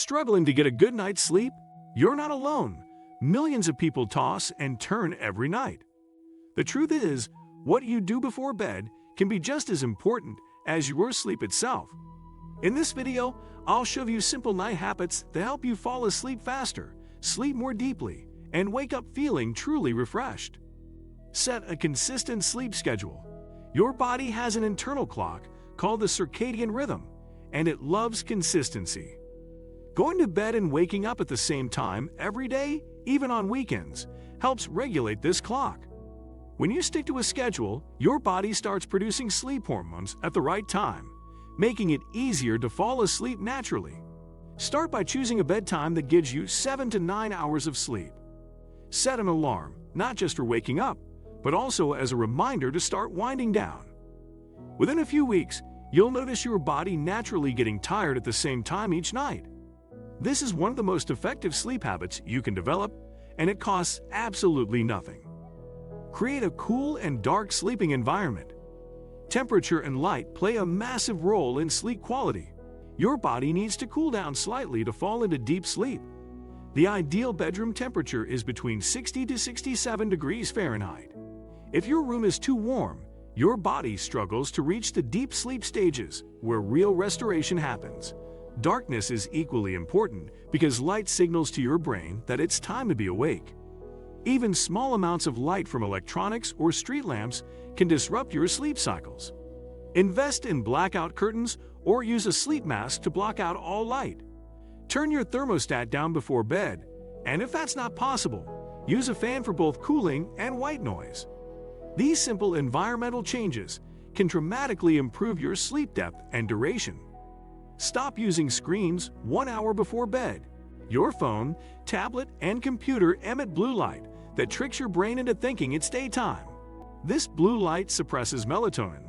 Struggling to get a good night's sleep? You're not alone. Millions of people toss and turn every night. The truth is, what you do before bed can be just as important as your sleep itself. In this video, I'll show you simple night habits that help you fall asleep faster, sleep more deeply, and wake up feeling truly refreshed. Set a consistent sleep schedule. Your body has an internal clock called the circadian rhythm, and it loves consistency. Going to bed and waking up at the same time every day, even on weekends, helps regulate this clock. When you stick to a schedule, your body starts producing sleep hormones at the right time, making it easier to fall asleep naturally. Start by choosing a bedtime that gives you 7 to 9 hours of sleep. Set an alarm, not just for waking up, but also as a reminder to start winding down. Within a few weeks, you'll notice your body naturally getting tired at the same time each night. This is one of the most effective sleep habits you can develop, and it costs absolutely nothing. Create a cool and dark sleeping environment. Temperature and light play a massive role in sleep quality. Your body needs to cool down slightly to fall into deep sleep. The ideal bedroom temperature is between 60 to 67 degrees Fahrenheit. If your room is too warm, your body struggles to reach the deep sleep stages where real restoration happens. Darkness is equally important because light signals to your brain that it's time to be awake. Even small amounts of light from electronics or street lamps can disrupt your sleep cycles. Invest in blackout curtains or use a sleep mask to block out all light. Turn your thermostat down before bed, and if that's not possible, use a fan for both cooling and white noise. These simple environmental changes can dramatically improve your sleep depth and duration. Stop using screens 1 hour before bed. Your phone, tablet, and computer emit blue light that tricks your brain into thinking it's daytime. This blue light suppresses melatonin,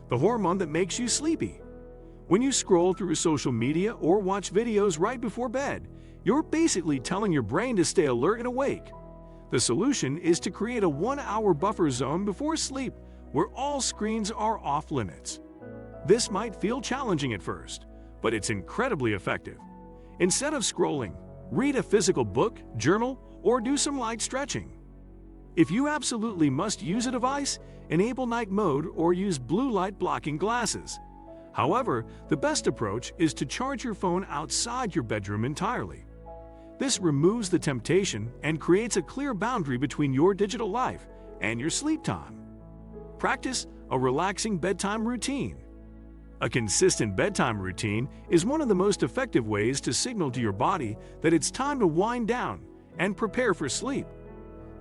the hormone that makes you sleepy. When you scroll through social media or watch videos right before bed, you're basically telling your brain to stay alert and awake. The solution is to create a 1-hour buffer zone before sleep where all screens are off limits. This might feel challenging at first, but it's incredibly effective. Instead of scrolling, read a physical book, journal, or do some light stretching. If you absolutely must use a device, enable night mode or use blue light blocking glasses. However, the best approach is to charge your phone outside your bedroom entirely. This removes the temptation and creates a clear boundary between your digital life and your sleep time. Practice a relaxing bedtime routine. A consistent bedtime routine is one of the most effective ways to signal to your body that it's time to wind down and prepare for sleep.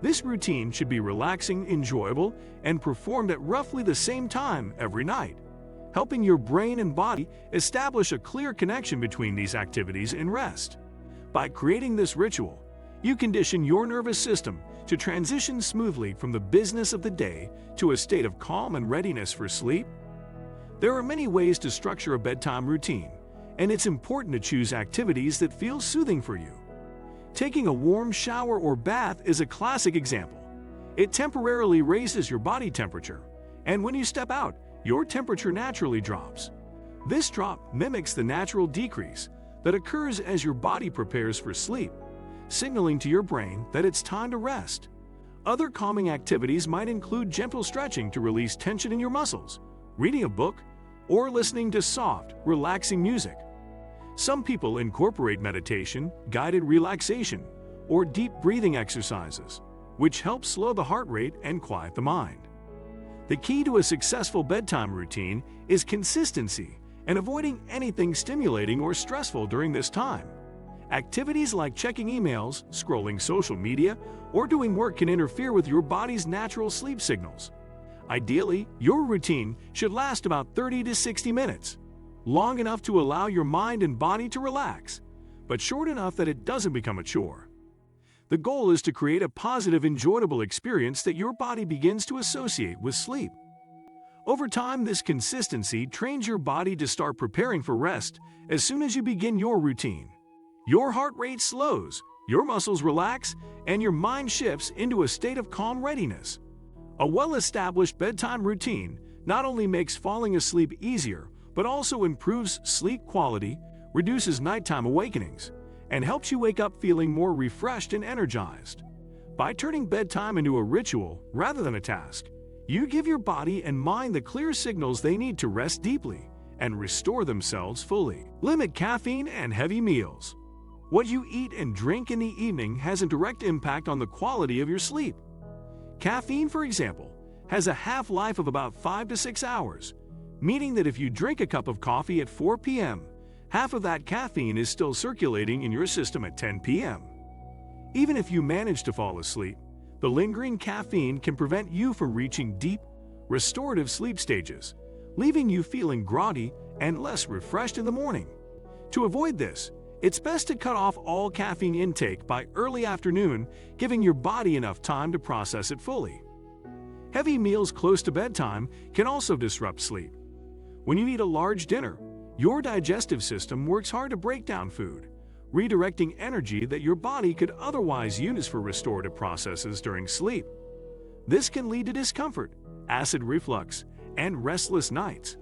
This routine should be relaxing, enjoyable, and performed at roughly the same time every night, helping your brain and body establish a clear connection between these activities and rest. By creating this ritual, you condition your nervous system to transition smoothly from the business of the day to a state of calm and readiness for sleep. There are many ways to structure a bedtime routine, and it's important to choose activities that feel soothing for you. Taking a warm shower or bath is a classic example. It temporarily raises your body temperature, and when you step out, your temperature naturally drops. This drop mimics the natural decrease that occurs as your body prepares for sleep, signaling to your brain that it's time to rest. Other calming activities might include gentle stretching to release tension in your muscles, reading a book, or listening to soft, relaxing music. Some people incorporate meditation, guided relaxation, or deep breathing exercises, which help slow the heart rate and quiet the mind. The key to a successful bedtime routine is consistency and avoiding anything stimulating or stressful during this time. Activities like checking emails, scrolling social media, or doing work can interfere with your body's natural sleep signals. Ideally, your routine should last about 30 to 60 minutes, long enough to allow your mind and body to relax, but short enough that it doesn't become a chore. The goal is to create a positive, enjoyable experience that your body begins to associate with sleep. Over time, this consistency trains your body to start preparing for rest as soon as you begin your routine. Your heart rate slows, your muscles relax, and your mind shifts into a state of calm readiness. A well-established bedtime routine not only makes falling asleep easier, but also improves sleep quality, reduces nighttime awakenings, and helps you wake up feeling more refreshed and energized. By turning bedtime into a ritual rather than a task, you give your body and mind the clear signals they need to rest deeply and restore themselves fully. Limit caffeine and heavy meals. What you eat and drink in the evening has a direct impact on the quality of your sleep. Caffeine, for example, has a half-life of about 5 to 6 hours, meaning that if you drink a cup of coffee at 4 p.m., half of that caffeine is still circulating in your system at 10 p.m. Even if you manage to fall asleep, the lingering caffeine can prevent you from reaching deep, restorative sleep stages, leaving you feeling groggy and less refreshed in the morning. To avoid this, it's best to cut off all caffeine intake by early afternoon, giving your body enough time to process it fully. Heavy meals close to bedtime can also disrupt sleep. When you eat a large dinner, your digestive system works hard to break down food, redirecting energy that your body could otherwise use for restorative processes during sleep. This can lead to discomfort, acid reflux, and restless nights.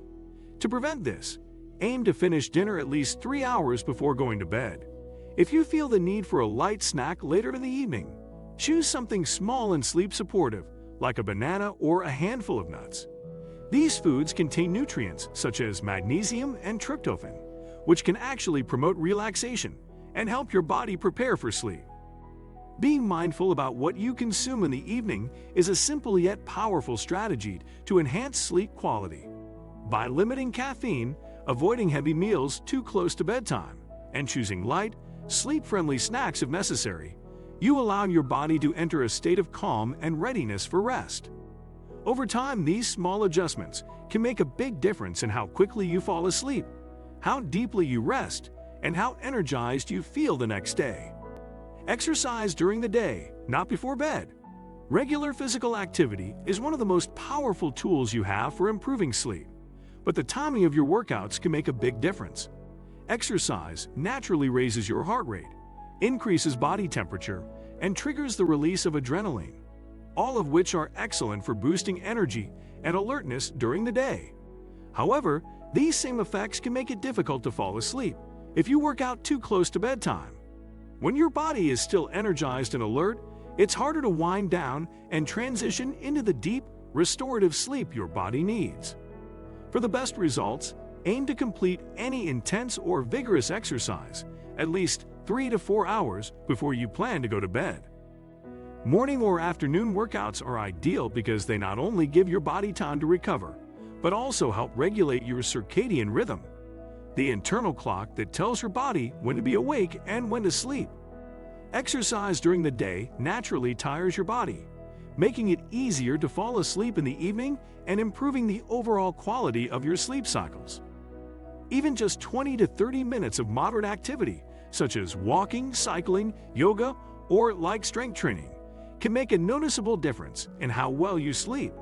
To prevent this, aim to finish dinner at least 3 hours before going to bed. If you feel the need for a light snack later in the evening, choose something small and sleep-supportive, like a banana or a handful of nuts. These foods contain nutrients such as magnesium and tryptophan, which can actually promote relaxation and help your body prepare for sleep. Being mindful about what you consume in the evening is a simple yet powerful strategy to enhance sleep quality. By limiting caffeine, avoiding heavy meals too close to bedtime, and choosing light, sleep-friendly snacks if necessary, you allow your body to enter a state of calm and readiness for rest. Over time, these small adjustments can make a big difference in how quickly you fall asleep, how deeply you rest, and how energized you feel the next day. Exercise during the day, not before bed. Regular physical activity is one of the most powerful tools you have for improving sleep, but the timing of your workouts can make a big difference. Exercise naturally raises your heart rate, increases body temperature, and triggers the release of adrenaline, all of which are excellent for boosting energy and alertness during the day. However, these same effects can make it difficult to fall asleep if you work out too close to bedtime. When your body is still energized and alert, it's harder to wind down and transition into the deep, restorative sleep your body needs. For the best results, aim to complete any intense or vigorous exercise at least 3 to 4 hours before you plan to go to bed. Morning or afternoon workouts are ideal because they not only give your body time to recover, but also help regulate your circadian rhythm, the internal clock that tells your body when to be awake and when to sleep. Exercise during the day naturally tires your body, making it easier to fall asleep in the evening and improving the overall quality of your sleep cycles. Even just 20 to 30 minutes of moderate activity, such as walking, cycling, yoga, or light strength training, can make a noticeable difference in how well you sleep.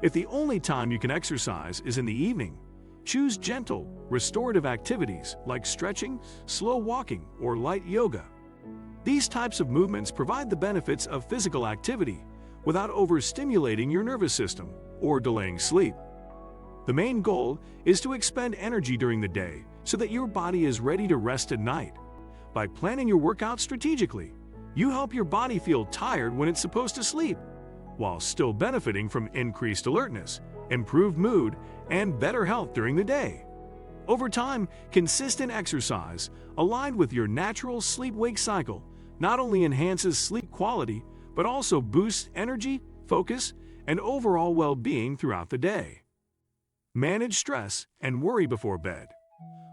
If the only time you can exercise is in the evening, choose gentle, restorative activities like stretching, slow walking, or light yoga. These types of movements provide the benefits of physical activity without overstimulating your nervous system or delaying sleep. The main goal is to expend energy during the day so that your body is ready to rest at night. By planning your workout strategically, you help your body feel tired when it's supposed to sleep, while still benefiting from increased alertness, improved mood, and better health during the day. Over time, consistent exercise, aligned with your natural sleep-wake cycle, not only enhances sleep quality, but also boosts energy, focus, and overall well-being throughout the day. Manage stress and worry before bed.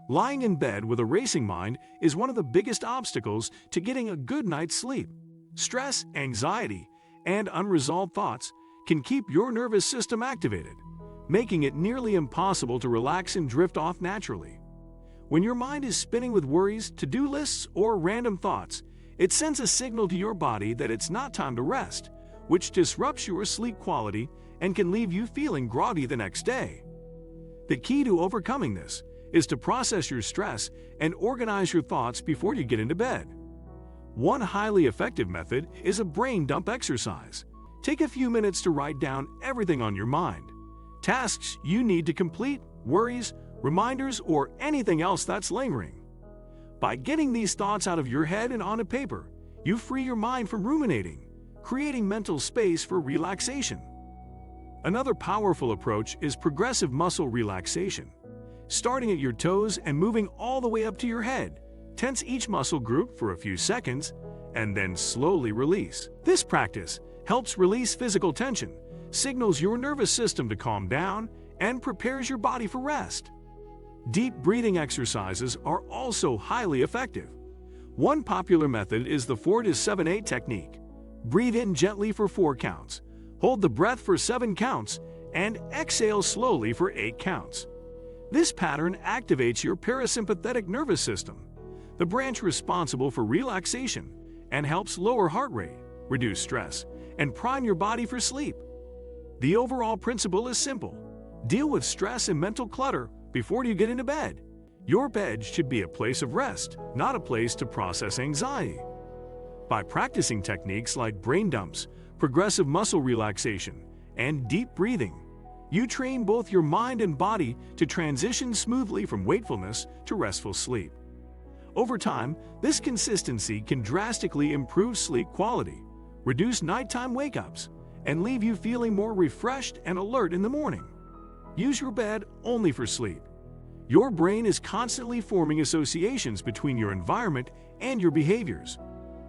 Lying in bed with a racing mind is one of the biggest obstacles to getting a good night's sleep. Stress, anxiety, and unresolved thoughts can keep your nervous system activated, making it nearly impossible to relax and drift off naturally. When your mind is spinning with worries, to-do lists, or random thoughts, it sends a signal to your body that it's not time to rest, which disrupts your sleep quality and can leave you feeling groggy the next day. The key to overcoming this is to process your stress and organize your thoughts before you get into bed. One highly effective method is a brain dump exercise. Take a few minutes to write down everything on your mind, tasks you need to complete, worries, reminders, or anything else that's lingering. By getting these thoughts out of your head and onto paper, you free your mind from ruminating, creating mental space for relaxation. Another powerful approach is progressive muscle relaxation. Starting at your toes and moving all the way up to your head, tense each muscle group for a few seconds and then slowly release. This practice helps release physical tension, signals your nervous system to calm down, and prepares your body for rest. Deep breathing exercises are also highly effective. One popular method is the 4-7-8 technique. Breathe in gently for 4 counts, hold the breath for 7 counts, and exhale slowly for 8 counts. This pattern activates your parasympathetic nervous system, the branch responsible for relaxation, and helps lower heart rate, reduce stress, and prime your body for sleep. The overall principle is simple. Deal with stress and mental clutter before you get into bed. Your bed should be a place of rest, not a place to process anxiety. By practicing techniques like brain dumps, progressive muscle relaxation, and deep breathing, you train both your mind and body to transition smoothly from wakefulness to restful sleep. Over time, this consistency can drastically improve sleep quality, reduce nighttime wake-ups, and leave you feeling more refreshed and alert in the morning. Use your bed only for sleep. Your brain is constantly forming associations between your environment and your behaviors.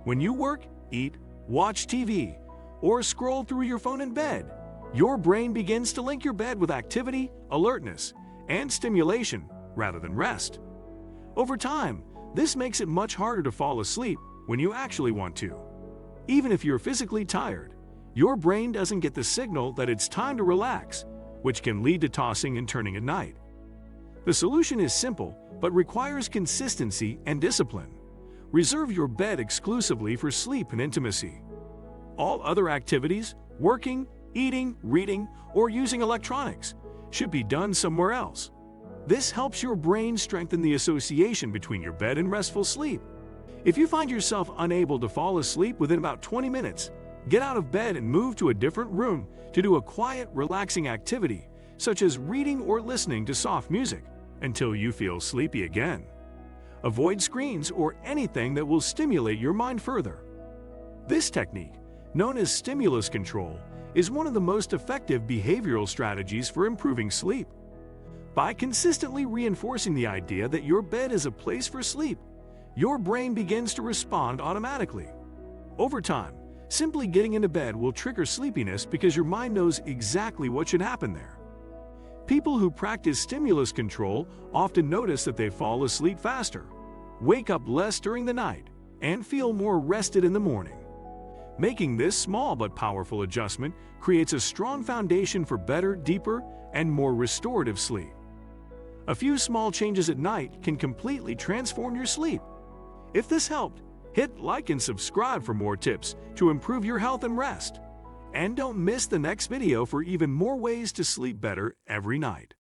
When you work, eat, watch TV, or scroll through your phone in bed, your brain begins to link your bed with activity, alertness, and stimulation rather than rest. Over time, this makes it much harder to fall asleep when you actually want to. Even if you're physically tired, your brain doesn't get the signal that it's time to relax, which can lead to tossing and turning at night. The solution is simple, but requires consistency and discipline. Reserve your bed exclusively for sleep and intimacy. All other activities, working, eating, reading, or using electronics, should be done somewhere else. This helps your brain strengthen the association between your bed and restful sleep. If you find yourself unable to fall asleep within about 20 minutes, get out of bed and move to a different room to do a quiet, relaxing activity, such as reading or listening to soft music, until you feel sleepy again. Avoid screens or anything that will stimulate your mind further. This technique, known as stimulus control, is one of the most effective behavioral strategies for improving sleep. By consistently reinforcing the idea that your bed is a place for sleep, your brain begins to respond automatically. Over time, simply getting into bed will trigger sleepiness because your mind knows exactly what should happen there. People who practice stimulus control often notice that they fall asleep faster, wake up less during the night, and feel more rested in the morning. Making this small but powerful adjustment creates a strong foundation for better, deeper, and more restorative sleep. A few small changes at night can completely transform your sleep. If this helped, hit like and subscribe for more tips to improve your health and rest. And don't miss the next video for even more ways to sleep better every night.